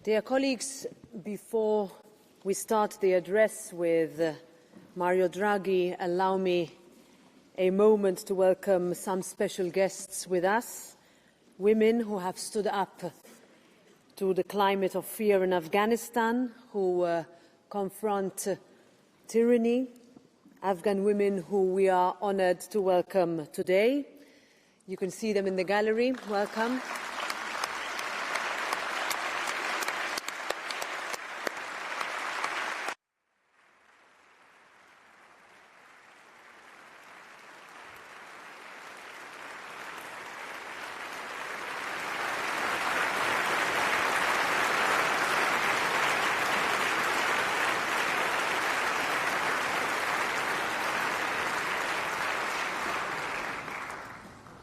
Dear colleagues, before we start the address with Mario Draghi, allow me a moment to welcome some special guests with us, women who have stood up to the climate of fear in Afghanistan, who confront tyranny, Afghan women who we are honoured to welcome today. You can see them in the gallery. Welcome.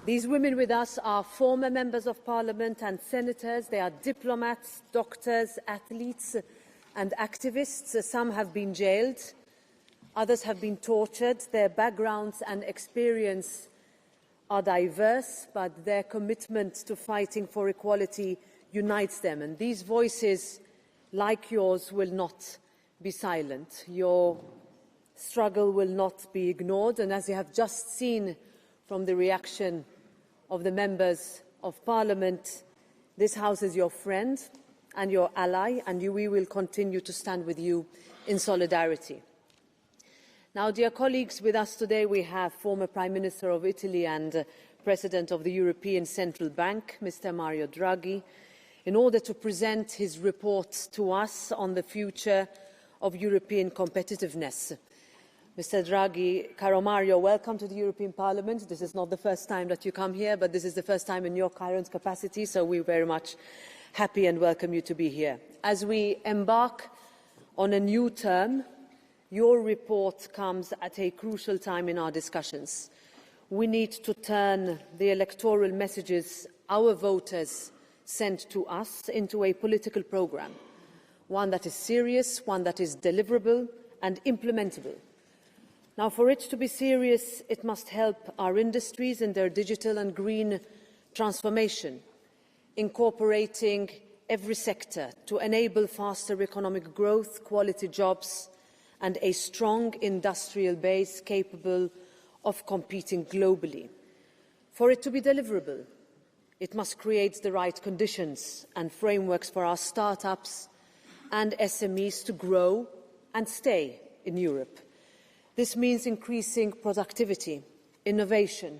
These women with us are former members of parliament and senators. They are diplomats, doctors, athletes and activists. Some have been jailed, others have been tortured. Their backgrounds and experience are diverse, but their commitment to fighting for equality unites them. And these voices, like yours, will not be silent. Your struggle will not be ignored. And as you have just seen from the reaction of the members of parliament, this House is your friend and your ally, and we will continue to stand with you in solidarity. Now, dear colleagues, with us today we have former Prime Minister of Italy and President of the European Central Bank, Mr. Mario Draghi, in order to present his report to us on the future of European competitiveness. Mr. Draghi, caro Mario, welcome to the European Parliament. This is not the first time that you come here, but this is the first time in your current capacity, so we're very much happy and welcome you to be here. As we embark on a new term, your report comes at a crucial time in our discussions. We need to turn the electoral messages our voters sent to us into a political programme, one that is serious, one that is deliverable and implementable. Now, for it to be serious, it must help our industries in their digital and green transformation, incorporating every sector to enable faster economic growth, quality jobs, and a strong industrial base capable of competing globally. For it to be deliverable, it must create the right conditions and frameworks for our startups and SMEs to grow and stay in Europe. This means increasing productivity, innovation,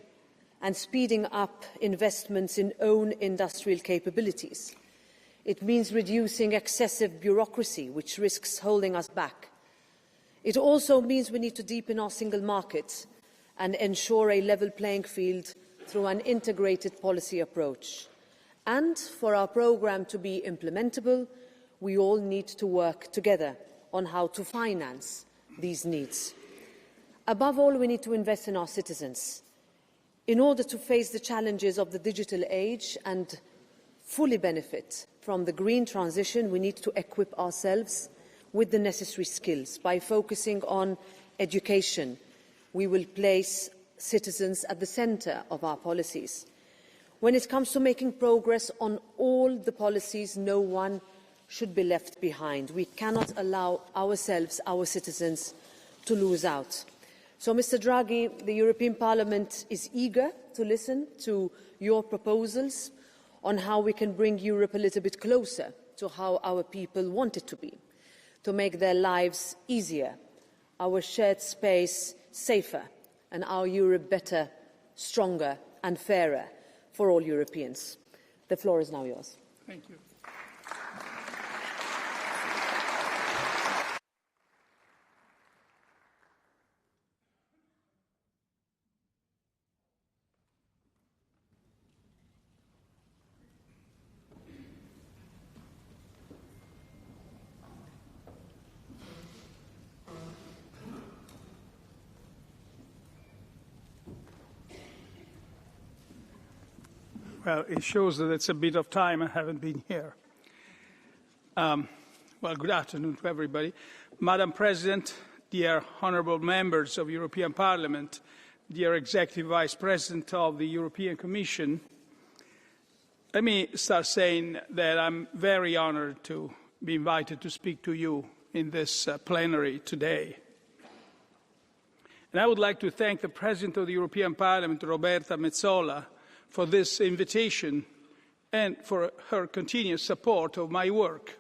and speeding up investments in own industrial capabilities. It means reducing excessive bureaucracy, which risks holding us back. It also means we need to deepen our single market and ensure a level playing field through an integrated policy approach. And for our programme to be implementable, we all need to work together on how to finance these needs. Above all, we need to invest in our citizens. In order to face the challenges of the digital age and fully benefit from the green transition, we need to equip ourselves with the necessary skills. By focusing on education, we will place citizens at the centre of our policies. When it comes to making progress on all the policies, no one should be left behind. We cannot allow ourselves, our citizens, to lose out. So, Mr. Draghi, the European Parliament is eager to listen to your proposals on how we can bring Europe a little bit closer to how our people want it to be, to make their lives easier, our shared space safer, and our Europe better, stronger and fairer for all Europeans. The floor is now yours. Thank you. Well, it shows that it's a bit of time I haven't been here. Well, good afternoon to everybody. Madam President, dear honourable members of European Parliament, dear Executive Vice President of the European Commission, Let me start saying that I'm very honored to be invited to speak to you in this plenary today. And I would like to thank the President of the European Parliament, Roberta Metsola, for this invitation and for her continuous support of my work.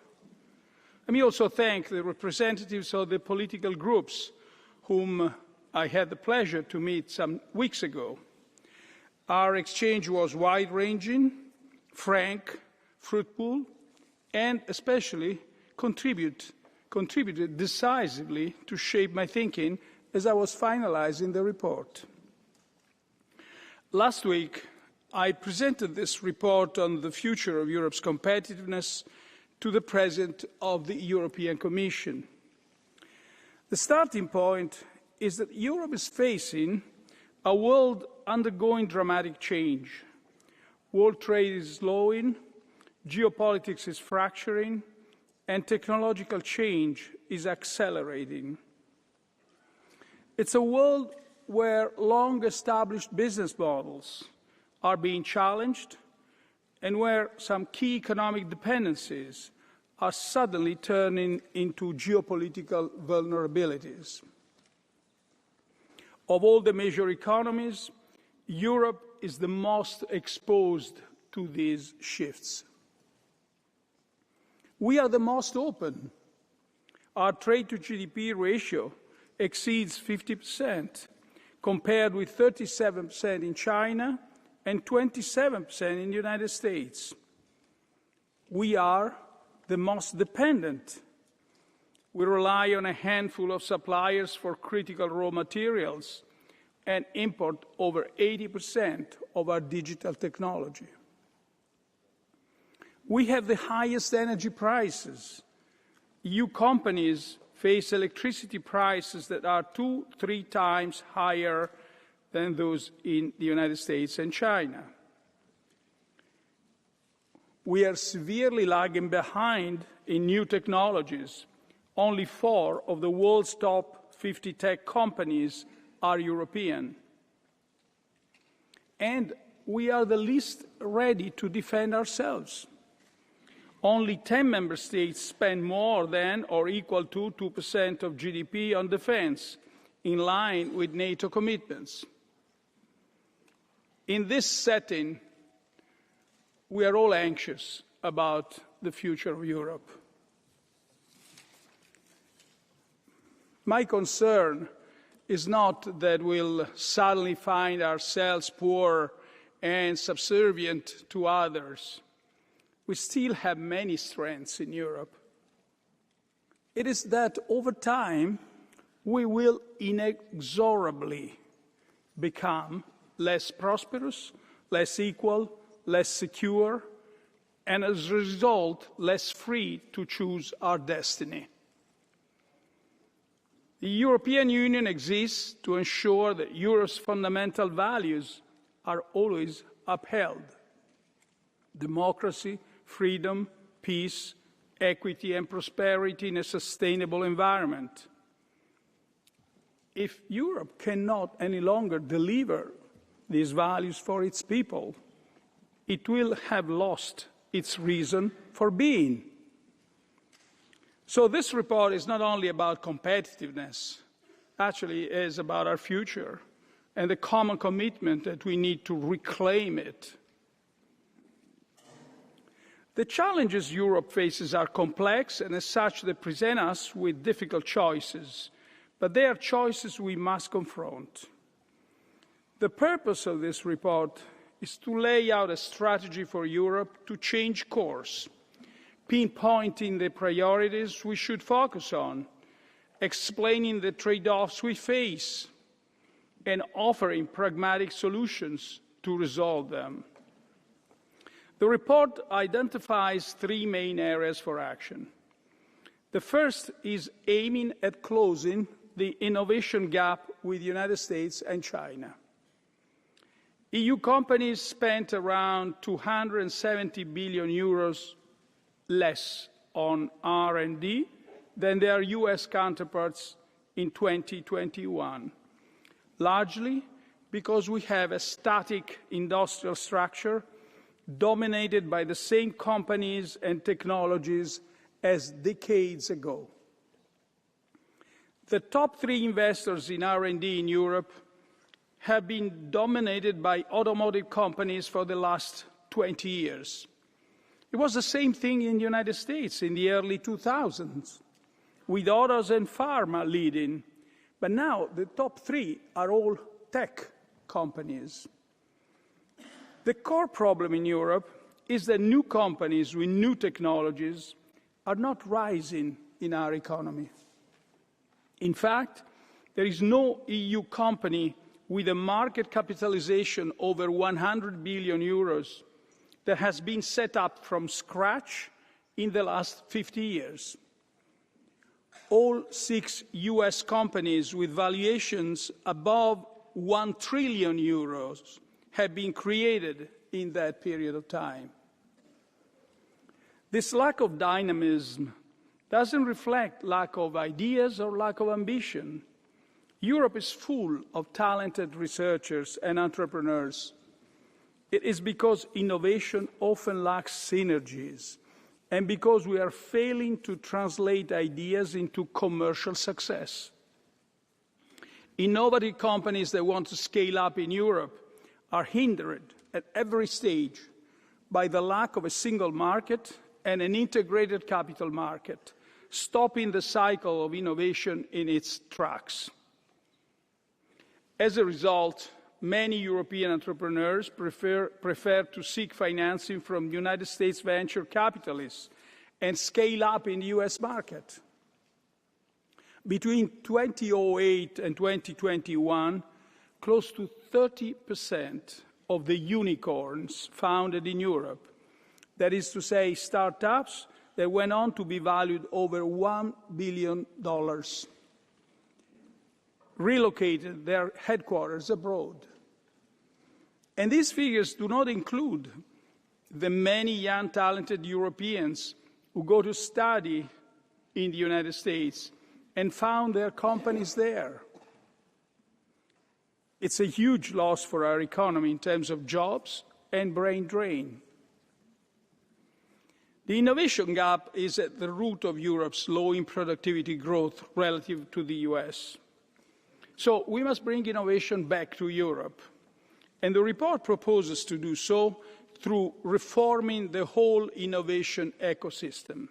Let me also thank the representatives of the political groups whom I had the pleasure to meet some weeks ago. Our exchange was wide-ranging, frank, fruitful, and especially contributed decisively to shape my thinking as I was finalizing the report. Last week, I presented this report on the future of Europe's competitiveness to the President of the European Commission. The starting point is that Europe is facing a world undergoing dramatic change. World trade is slowing, geopolitics is fracturing, and technological change is accelerating. It's a world where long-established business models are being challenged and where some key economic dependencies are suddenly turning into geopolitical vulnerabilities. Of all the major economies, Europe is the most exposed to these shifts. We are the most open. Our trade-to-GDP ratio exceeds 50%, compared with 37% in China and 27% in the United States. We are the most dependent. We rely on a handful of suppliers for critical raw materials and import over 80% of our digital technology. We have the highest energy prices. EU companies face electricity prices that are 2-3 times higher than those in the United States and China. We are severely lagging behind in new technologies. Only 4 of the world's top 50 tech companies are European. And we are the least ready to defend ourselves. Only 10 member states spend more than or equal to 2% of GDP on defense, in line with NATO commitments. In this setting, we are all anxious about the future of Europe. My concern is not that we'll suddenly find ourselves poor and subservient to others. We still have many strengths in Europe. It is that over time, we will inexorably become less prosperous, less equal, less secure, and as a result, less free to choose our destiny. The European Union exists to ensure that Europe's fundamental values are always upheld: democracy, freedom, peace, equity, and prosperity in a sustainable environment. If Europe cannot any longer deliver these values for its people, it will have lost its reason for being. So this report is not only about competitiveness, actually it is about our future and the common commitment that we need to reclaim it. The challenges Europe faces are complex, and as such they present us with difficult choices, but they are choices we must confront. The purpose of this report is to lay out a strategy for Europe to change course, pinpointing the priorities we should focus on, explaining the trade-offs we face, and offering pragmatic solutions to resolve them. The report identifies 3 main areas for action. The first is aiming at closing the innovation gap with the United States and China. EU companies spent around 270 billion euros less on R&D than their US counterparts in 2021, largely because we have a static industrial structure dominated by the same companies and technologies as decades ago. The top 3 investors in R&D in Europe have been dominated by automotive companies for the last 20 years. It was the same thing in the United States in the early 2000s, with autos and pharma leading. But now the top 3 are all tech companies. The core problem in Europe is that new companies with new technologies are not rising in our economy. In fact, there is no EU company with a market capitalization over 100 billion euros that has been set up from scratch in the last 50 years. All 6 US companies with valuations above 1 trillion euros have been created in that period of time. This lack of dynamism doesn't reflect lack of ideas or lack of ambition. Europe is full of talented researchers and entrepreneurs. It is because innovation often lacks synergies and because we are failing to translate ideas into commercial success. Innovative companies that want to scale up in Europe are hindered at every stage by the lack of a single market and an integrated capital market, stopping the cycle of innovation in its tracks. As a result, many European entrepreneurs prefer to seek financing from United States venture capitalists and scale up in the US market. Between 2008 and 2021, close to 30% of the unicorns founded in Europe, that is to say, startups that went on to be valued over $1 billion, relocated their headquarters abroad. And these figures do not include the many young, talented Europeans who go to study in the United States and found their companies there. It's a huge loss for our economy in terms of jobs and brain drain. The innovation gap is at the root of Europe's low in productivity growth relative to the US. So we must bring innovation back to Europe. And the report proposes to do so through reforming the whole innovation ecosystem.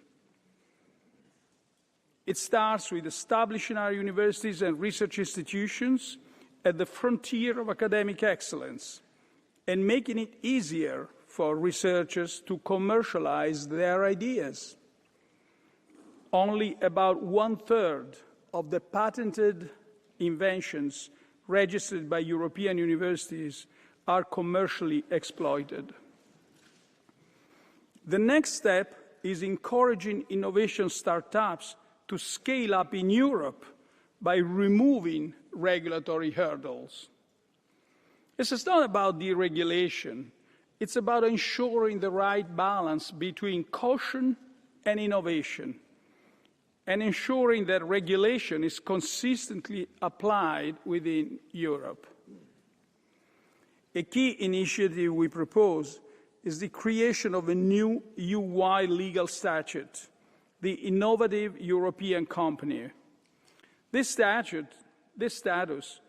It starts with establishing our universities and research institutions at the frontier of academic excellence and making it easier for researchers to commercialize their ideas. Only about 1/3 of the patented inventions registered by European universities are commercially exploited. The next step is encouraging innovation startups to scale up in Europe by removing regulatory hurdles. This is not about deregulation. It's about ensuring the right balance between caution and innovation, and ensuring that regulation is consistently applied within Europe. A key initiative we propose is the creation of a new EU-wide legal statute, the Innovative European Company. This status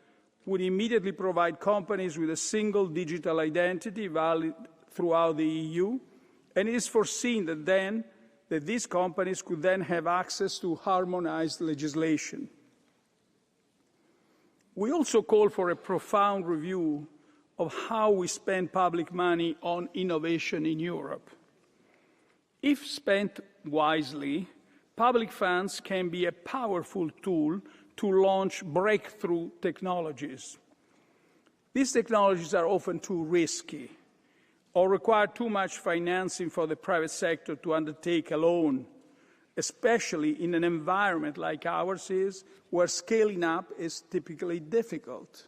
would immediately provide companies with a single digital identity valid throughout the EU, and it is foreseen that these companies could then have access to harmonized legislation. We also call for a profound review of how we spend public money on innovation in Europe. If spent wisely, public funds can be a powerful tool to launch breakthrough technologies. These technologies are often too risky or require too much financing for the private sector to undertake alone, especially in an environment like ours is, where scaling up is typically difficult.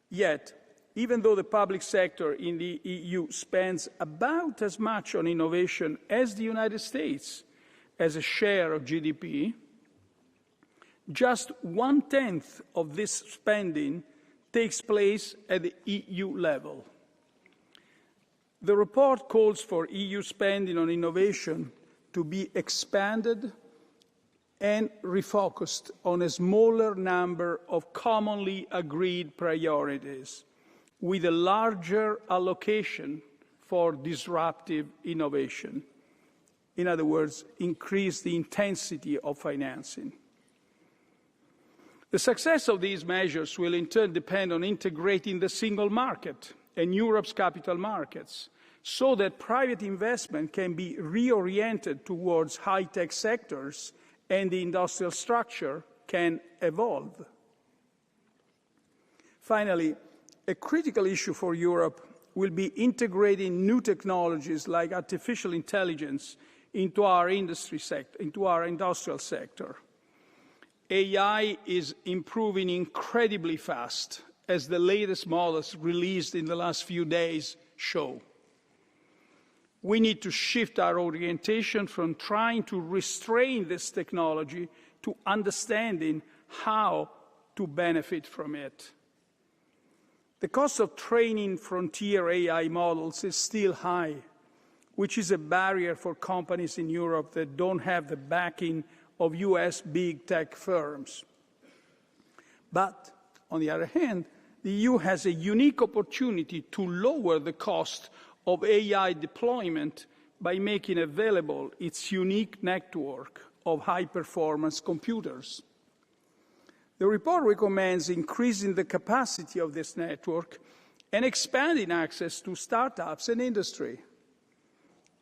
Yet, even though the public sector in the EU spends about as much on innovation as the United States as a share of GDP, just 1/10 of this spending takes place at the EU level. The report calls for EU spending on innovation to be expanded and refocused on a smaller number of commonly agreed priorities, with a larger allocation for disruptive innovation. In other words, increase the intensity of financing. The success of these measures will in turn depend on integrating the single market and Europe's capital markets, so that private investment can be reoriented towards high-tech sectors and the industrial structure can evolve. Finally, a critical issue for Europe will be integrating new technologies like artificial intelligence into our industrial sector. AI is improving incredibly fast, as the latest models released in the last few days show. We need to shift our orientation from trying to restrain this technology to understanding how to benefit from it. The cost of training frontier AI models is still high, which is a barrier for companies in Europe that don't have the backing of US big tech firms. But, on the other hand, the EU has a unique opportunity to lower the cost of AI deployment by making available its unique network of high-performance computers. The report recommends increasing the capacity of this network and expanding access to startups and industry.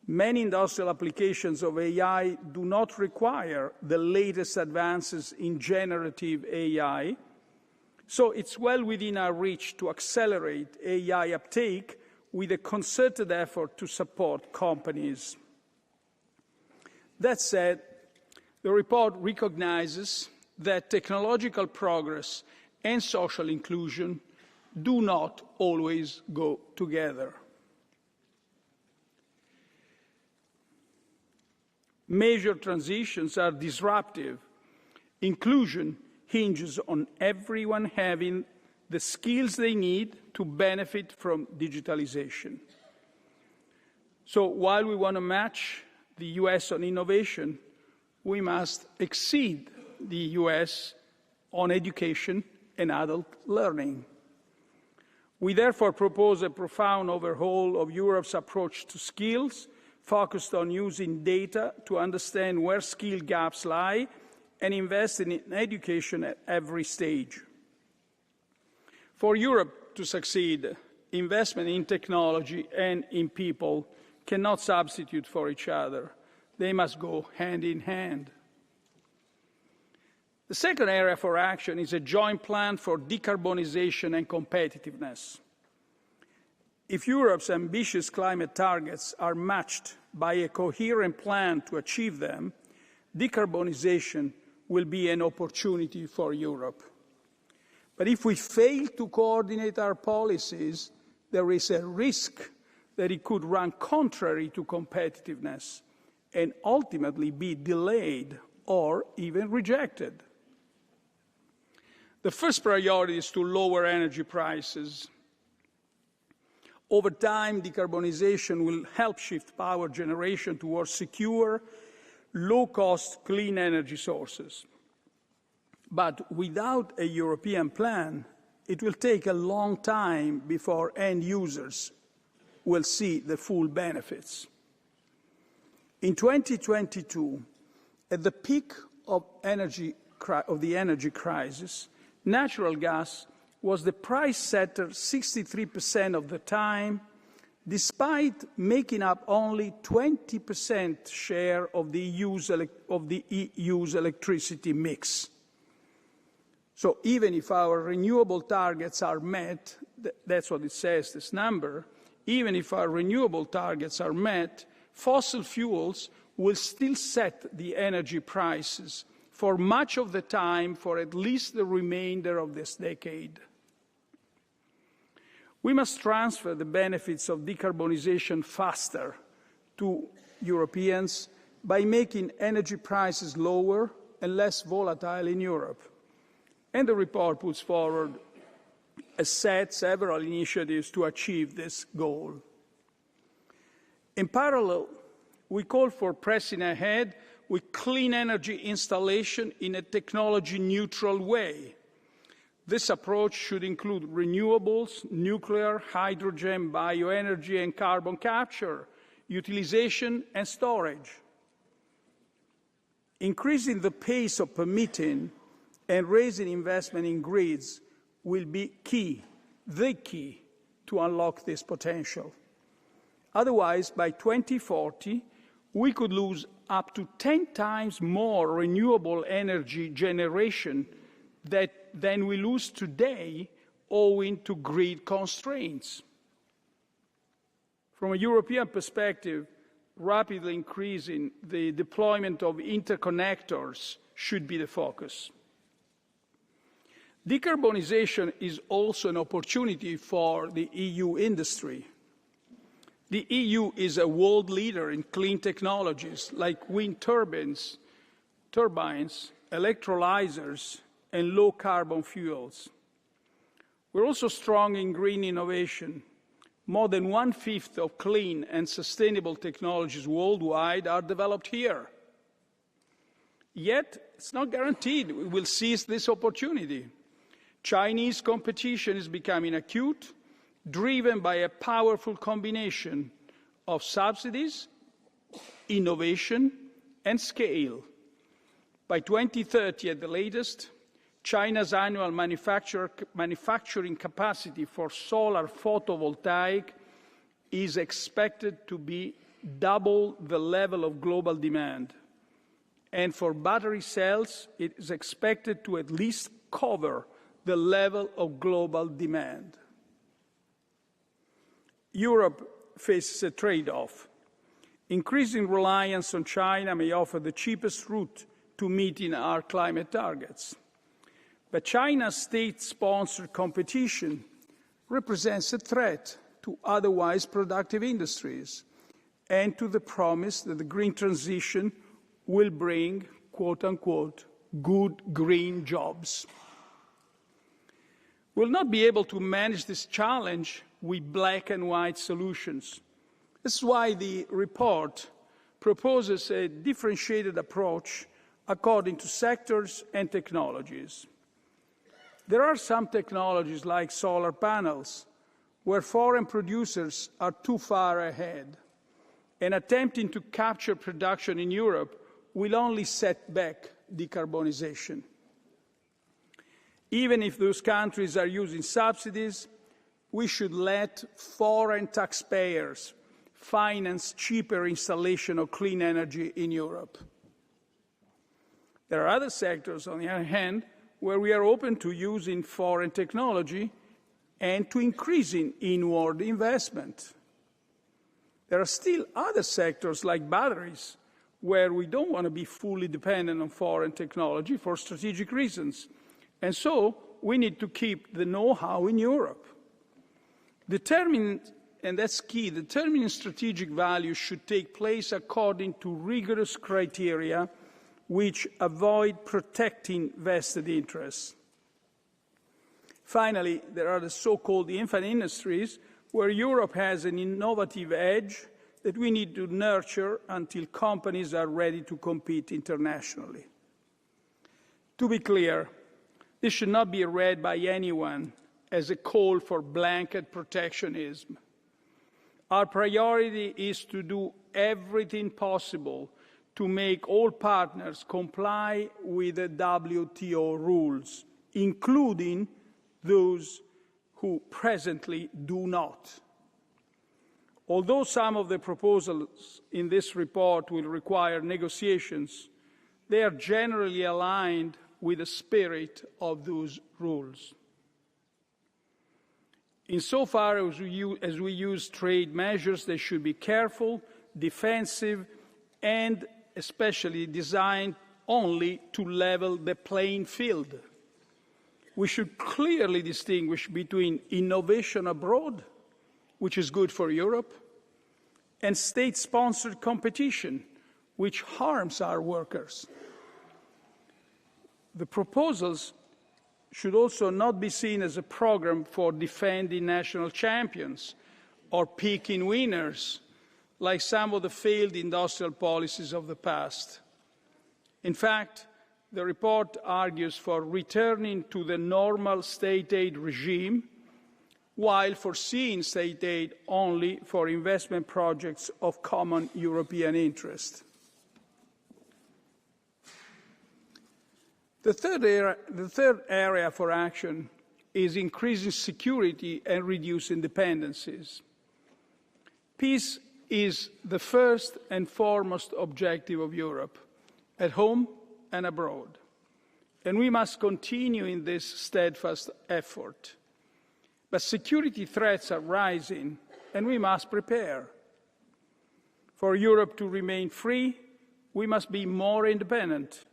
Many industrial applications of AI do not require the latest advances in generative AI, so it's well within our reach to accelerate AI uptake with a concerted effort to support companies. That said, the report recognizes that technological progress and social inclusion do not always go together. Major transitions are disruptive. Inclusion hinges on everyone having the skills they need to benefit from digitalization. So while we want to match the US on innovation, we must exceed the US on education and adult learning. We therefore propose a profound overhaul of Europe's approach to skills, focused on using data to understand where skill gaps lie and investing in education at every stage. For Europe to succeed, investment in technology and in people cannot substitute for each other. They must go hand in hand. The second area for action is a joint plan for decarbonization and competitiveness. If Europe's ambitious climate targets are matched by a coherent plan to achieve them, decarbonization will be an opportunity for Europe. But if we fail to coordinate our policies, there is a risk that it could run contrary to competitiveness and ultimately be delayed or even rejected. The first priority is to lower energy prices. Over time, decarbonization will help shift power generation towards secure, low-cost, clean energy sources. But without a European plan, it will take a long time before end users will see the full benefits. In 2022, at the peak of the energy crisis, natural gas was the price setter 63% of the time, despite making up only 20% share of the EU's electricity mix. So even if our renewable targets are met, that's what it says, this number, even if our renewable targets are met, fossil fuels will still set the energy prices for much of the time for at least the remainder of this decade. We must transfer the benefits of decarbonization faster to Europeans by making energy prices lower and less volatile in Europe. And the report puts forward several initiatives to achieve this goal. In parallel, we call for pressing ahead with clean energy installation in a technology-neutral way. This approach should include renewables, nuclear, hydrogen, bioenergy and carbon capture, utilization and storage. Increasing the pace of permitting and raising investment in grids will be key, the key, to unlock this potential. Otherwise, by 2040, we could lose up to 10 times more renewable energy generation than we lose today owing to grid constraints. From a European perspective, rapidly increasing the deployment of interconnectors should be the focus. Decarbonization is also an opportunity for the EU industry. The EU is a world leader in clean technologies like wind turbines, electrolyzers, and low-carbon fuels. We're also strong in green innovation. More than 1/5 of clean and sustainable technologies worldwide are developed here. Yet, it's not guaranteed we will seize this opportunity. Chinese competition is becoming acute, driven by a powerful combination of subsidies, innovation, and scale. By 2030 at the latest, China's annual manufacturing capacity for solar photovoltaic is expected to be double the level of global demand. And for battery cells, it is expected to at least cover the level of global demand. Europe faces a trade-off. Increasing reliance on China may offer the cheapest route to meeting our climate targets. But China's state-sponsored competition represents a threat to otherwise productive industries and to the promise that the green transition will bring, quote-unquote, good green jobs. We'll not be able to manage this challenge with black and white solutions. This is why the report proposes a differentiated approach according to sectors and technologies. There are some technologies, like solar panels, where foreign producers are too far ahead, and attempting to capture production in Europe will only set back decarbonization. Even if those countries are using subsidies, we should let foreign taxpayers finance cheaper installation of clean energy in Europe. There are other sectors, on the other hand, where we are open to using foreign technology and to increasing inward investment. There are still other sectors, like batteries, where we don't want to be fully dependent on foreign technology for strategic reasons. And so we need to keep the know-how in Europe. And that's key, determining strategic value should take place according to rigorous criteria which avoid protecting vested interests. Finally, there are the so-called infant industries where Europe has an innovative edge that we need to nurture until companies are ready to compete internationally. To be clear, this should not be read by anyone as a call for blanket protectionism. Our priority is to do everything possible to make all partners comply with the WTO rules, including those who presently do not. Although some of the proposals in this report will require negotiations, they are generally aligned with the spirit of those rules. Insofar as we use trade measures, they should be careful, defensive, and especially designed only to level the playing field. We should clearly distinguish between innovation abroad, which is good for Europe, and state-sponsored competition, which harms our workers. The proposals should also not be seen as a program for defending national champions or picking winners, like some of the failed industrial policies of the past. In fact, the report argues for returning to the normal state aid regime, while foreseeing state aid only for investment projects of common European interest. The third area for action is increasing security and reducing dependencies. Peace is the first and foremost objective of Europe, at home and abroad, and we must continue in this steadfast effort. But security threats are rising, and we must prepare. For Europe to remain free, we must be more independent.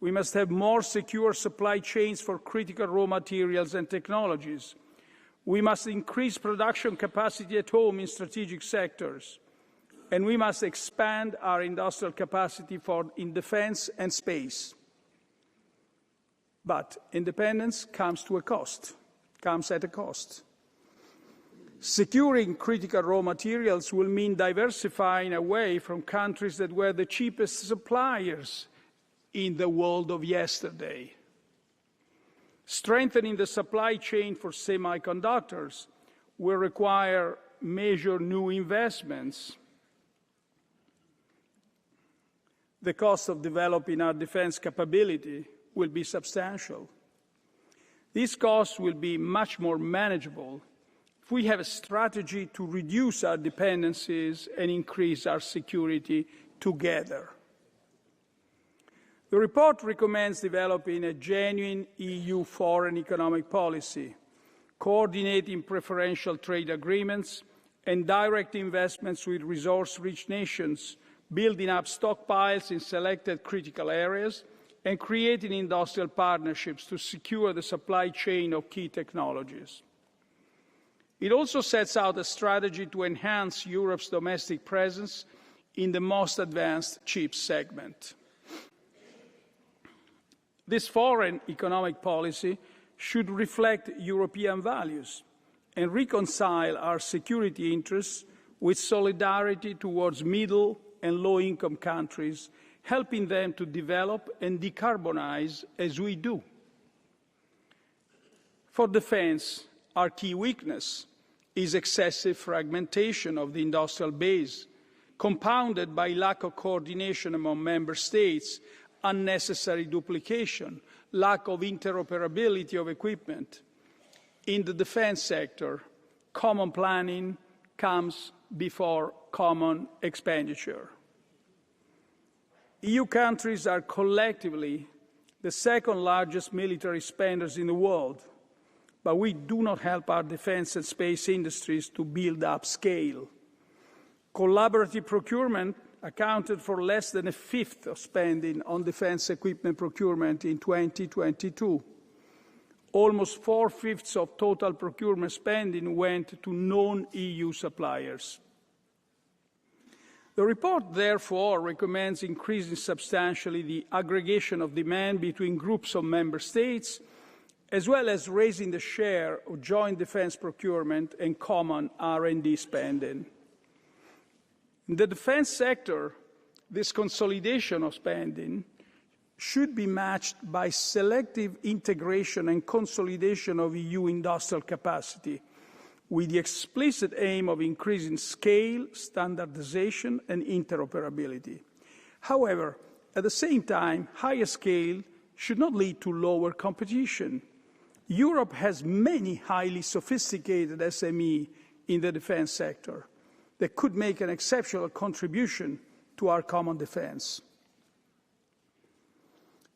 We must have more secure supply chains for critical raw materials and technologies. We must increase production capacity at home in strategic sectors. And we must expand our industrial capacity in defense and space. But independence comes at a cost. Securing critical raw materials will mean diversifying away from countries that were the cheapest suppliers in the world of yesterday. Strengthening the supply chain for semiconductors will require major new investments. The cost of developing our defense capability will be substantial. These costs will be much more manageable if we have a strategy to reduce our dependencies and increase our security together. The report recommends developing a genuine EU foreign economic policy, coordinating preferential trade agreements and direct investments with resource-rich nations, building up stockpiles in selected critical areas, and creating industrial partnerships to secure the supply chain of key technologies. It also sets out a strategy to enhance Europe's domestic presence in the most advanced chips segment. This foreign economic policy should reflect European values and reconcile our security interests with solidarity towards middle and low-income countries, helping them to develop and decarbonize as we do. For defense, our key weakness is excessive fragmentation of the industrial base, compounded by lack of coordination among member states, unnecessary duplication, lack of interoperability of equipment. In the defense sector, common planning comes before common expenditure. EU countries are collectively the second largest military spenders in the world, but we do not help our defense and space industries to build up scale. Collaborative procurement accounted for less than a fifth of spending on defense equipment procurement in 2022. Almost 4/5 of total procurement spending went to non-EU suppliers. The report, therefore, recommends increasing substantially the aggregation of demand between groups of member states, as well as raising the share of joint defense procurement and common R&D spending. In the defense sector, this consolidation of spending should be matched by selective integration and consolidation of EU industrial capacity, with the explicit aim of increasing scale, standardization, and interoperability. However, at the same time, higher scale should not lead to lower competition. Europe has many highly sophisticated SMEs in the defense sector that could make an exceptional contribution to our common defense.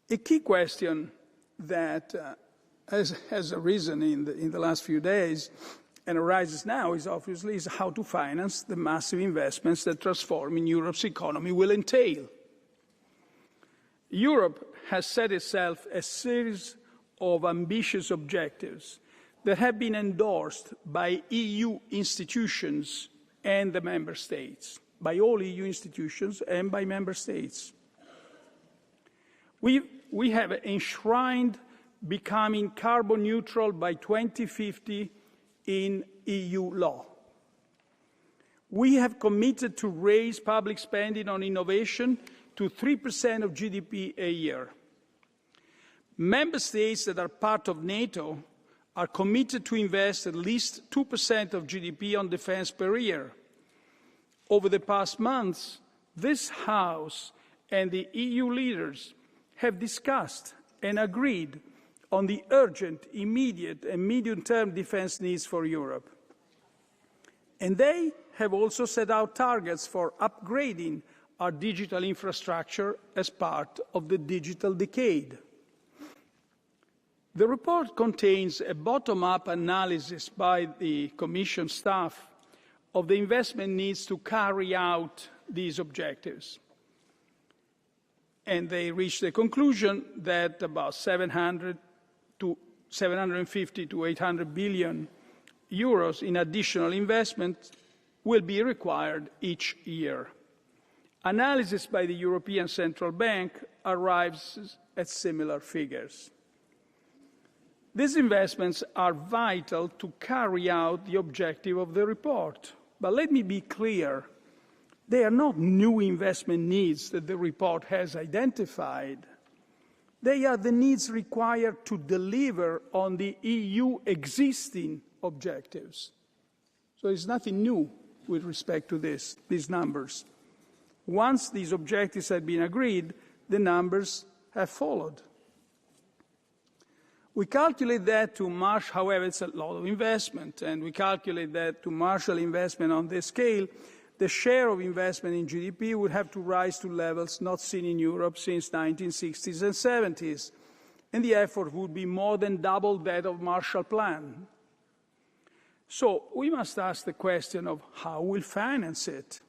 A key question that has arisen in the last few days and arises now is obviously how to finance the massive investments that transforming Europe's economy will entail. Europe has set itself a series of ambitious objectives that have been endorsed by EU institutions and the member states, by all EU institutions and by member states. We have enshrined becoming carbon neutral by 2050 in EU law. We have committed to raise public spending on innovation to 3% of GDP a year. Member states that are part of NATO are committed to invest at least 2% of GDP on defense per year. Over the past months, this House and the EU leaders have discussed and agreed on the urgent, immediate and medium-term defense needs for Europe. And they have also set out targets for upgrading our digital infrastructure as part of the digital decade. The report contains a bottom-up analysis by the Commission staff of the investment needs to carry out these objectives. And they reached the conclusion that about 750 to 800 billion euros in additional investment will be required each year. Analysis by the European Central Bank arrives at similar figures. These investments are vital to carry out the objective of the report. But let me be clear, they are not new investment needs that the report has identified. They are the needs required to deliver on the EU existing objectives. So there's nothing new with respect to these numbers. Once these objectives have been agreed, the numbers have followed. We calculate that to marshal, however, it's a lot of investment, and we calculate that to marshal investment on this scale, the share of investment in GDP would have to rise to levels not seen in Europe since the 1960s and 70s, and the effort would be more than double that of Marshall Plan. So we must ask the question of how we'll finance it.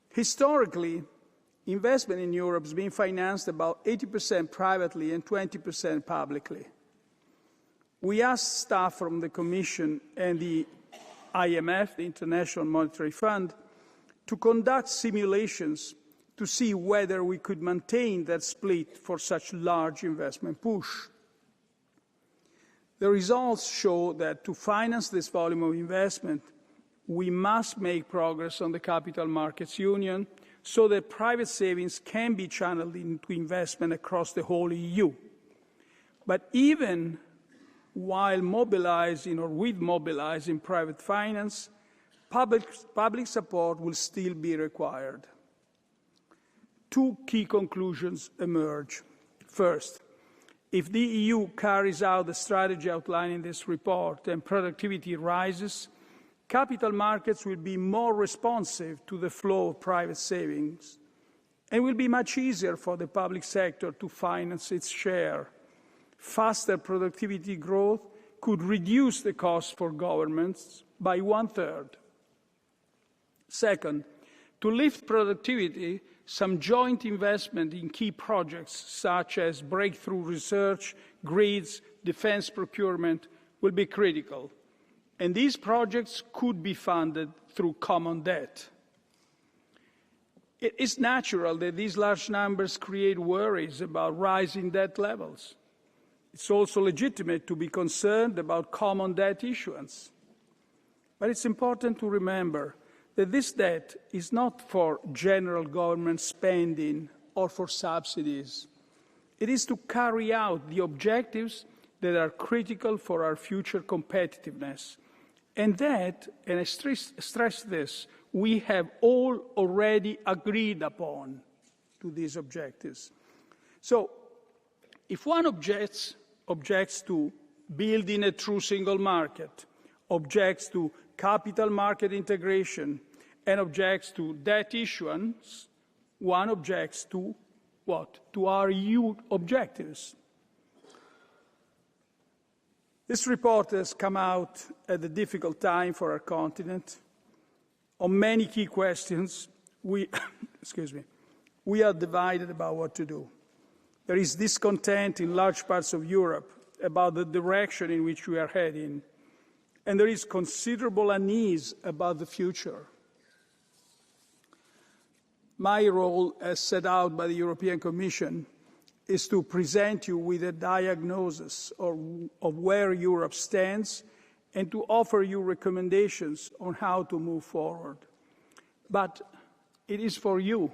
Historically, investment in Europe has been financed about 80% privately and 20% publicly. We asked staff from the Commission and the IMF, the International Monetary Fund, to conduct simulations to see whether we could maintain that split for such large investment push. The results show that to finance this volume of investment, we must make progress on the Capital Markets Union so that private savings can be channeled into investment across the whole EU. But even while mobilizing or with mobilizing private finance, public support will still be required. Two key conclusions emerge. First, if the EU carries out the strategy outlined in this report and productivity rises, capital markets will be more responsive to the flow of private savings and will be much easier for the public sector to finance its share. Faster productivity growth could reduce the cost for governments by 1/3. Second, to lift productivity, some joint investment in key projects such as breakthrough research, grids, defense procurement will be critical. And these projects could be funded through common debt. It is natural that these large numbers create worries about rising debt levels. It's also legitimate to be concerned about common debt issuance. But it's important to remember that this debt is not for general government spending or for subsidies. It is to carry out the objectives that are critical for our future competitiveness. And that, and I stress this, we have all already agreed upon to these objectives. So, if one objects to building a true single market, objects to capital market integration, and objects to debt issuance, one objects to what? To our EU objectives. This report has come out at a difficult time for our continent. On many key questions, we are divided about what to do. There is discontent in large parts of Europe about the direction in which we are heading, and there is considerable unease about the future. My role, as set out by the European Commission, is to present you with a diagnosis of where Europe stands and to offer you recommendations on how to move forward. But it is for you,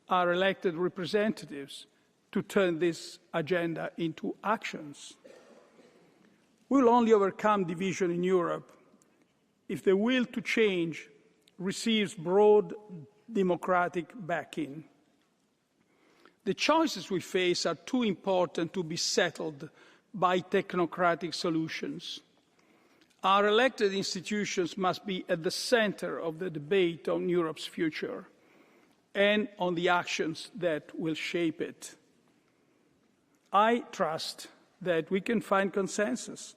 our elected representatives, to turn this agenda into actions. We will only overcome division in Europe if the will to change receives broad democratic backing. The choices we face are too important to be settled by technocratic solutions. Our elected institutions must be at the center of the debate on Europe's future and on the actions that will shape it. I trust that we can find consensus,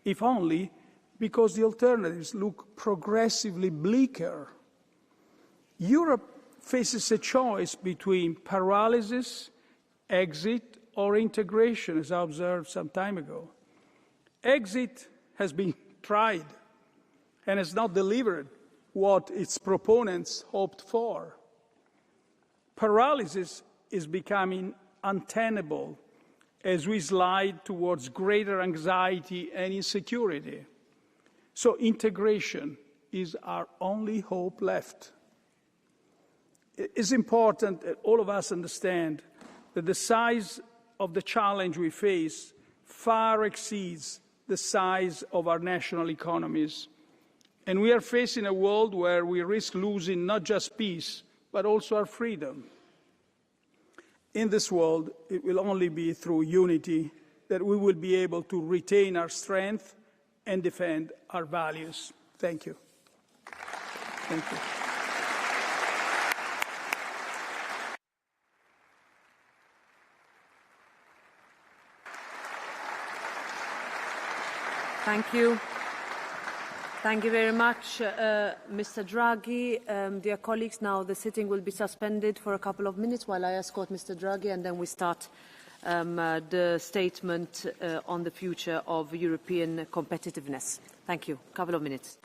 if only because the alternatives look progressively bleaker. Europe faces a choice between paralysis, exit, or integration, as I observed some time ago. Exit has been tried and has not delivered what its proponents hoped for. Paralysis is becoming untenable as we slide towards greater anxiety and insecurity. So integration is our only hope left. It is important that all of us understand that the size of the challenge we face far exceeds the size of our national economies. And we are facing a world where we risk losing not just peace, but also our freedom. In this world, it will only be through unity that we will be able to retain our strength and defend our values. Thank you. Thank you. Thank you. Thank you very much, Mr. Draghi. Dear colleagues, now the sitting will be suspended for a couple of minutes while I escort Mr. Draghi, and then we start the statement on the future of European competitiveness. Thank you. A couple of minutes.